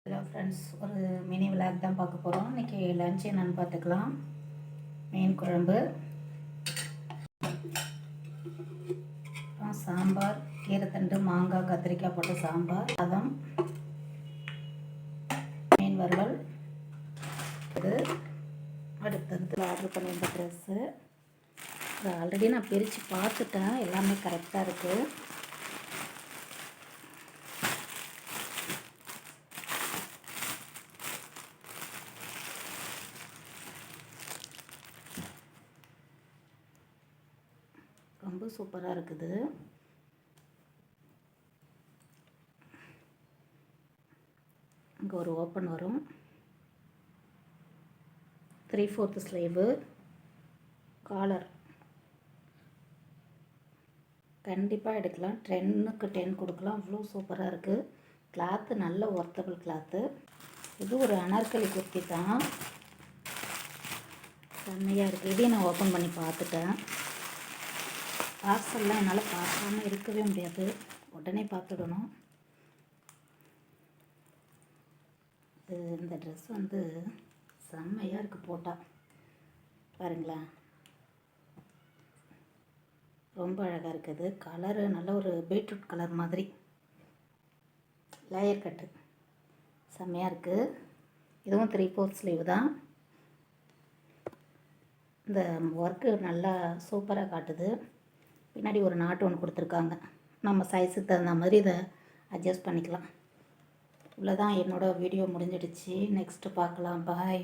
Hello friends, ஒரு mini vlog தான் பார்க்க போகிறோம். இன்றைக்கி லன்ச் என்னென்னு பார்த்துக்கலாம். மீன் குழம்பு, அப்புறம் சாம்பார், கீரைத்தண்டு, மாங்காய், கத்திரிக்காய் போட்ட சாம்பார், சாதம், மீன் வறுவல். இது அடுத்தது ஆர்டர் பண்ணியிருந்த ட்ரெஸ்ஸு. ஆல்ரெடி நான் பிரித்து பார்த்துட்டேன், எல்லாமே கரெக்டாக இருக்குது. ரொம்ப சூப்பராக இருக்குது. இங்கே ஒரு ஓப்பன் வரும், 3/4 ஸ்லீவு, காலர். கண்டிப்பாக எடுக்கலாம், 10க்கு 10 கொடுக்கலாம். அவ்வளோ சூப்பராக இருக்குது. கிளாத்து நல்ல ஒர்த்தபிள் கிளாத்து. இது ஒரு அனார்கலி குர்த்தி தான், செம்மையாக இருக்குது. இதையும் நான் ஓப்பன் பண்ணி பார்த்துட்டேன். பார்சல்லாம் என்னால் பார்க்காம இருக்கவே முடியாது, உடனே பார்த்துடணும். இந்த ட்ரெஸ் வந்து செம்மையாக இருக்குது போட்டால், பாருங்களேன், ரொம்ப அழகாக இருக்குது. கலரு நல்ல ஒரு பீட்ரூட் கலர் மாதிரி, லேயர் கட்டு செம்மையாக இருக்குது. இதுவும் 3/4 ஸ்லீவ் தான். இந்த ஒர்க்கு நல்லா சூப்பராக காட்டுது. பின்னாடி ஒரு நாட்டு ஒன்று கொடுத்துருக்காங்க, நம்ம சைஸுக்கு தகுந்த மாதிரி இதை அட்ஜஸ்ட் பண்ணிக்கலாம். இவ்வளோதான், என்னோடய வீடியோ முடிஞ்சிடுச்சு. நெக்ஸ்ட்டு பார்க்கலாம். பாய்.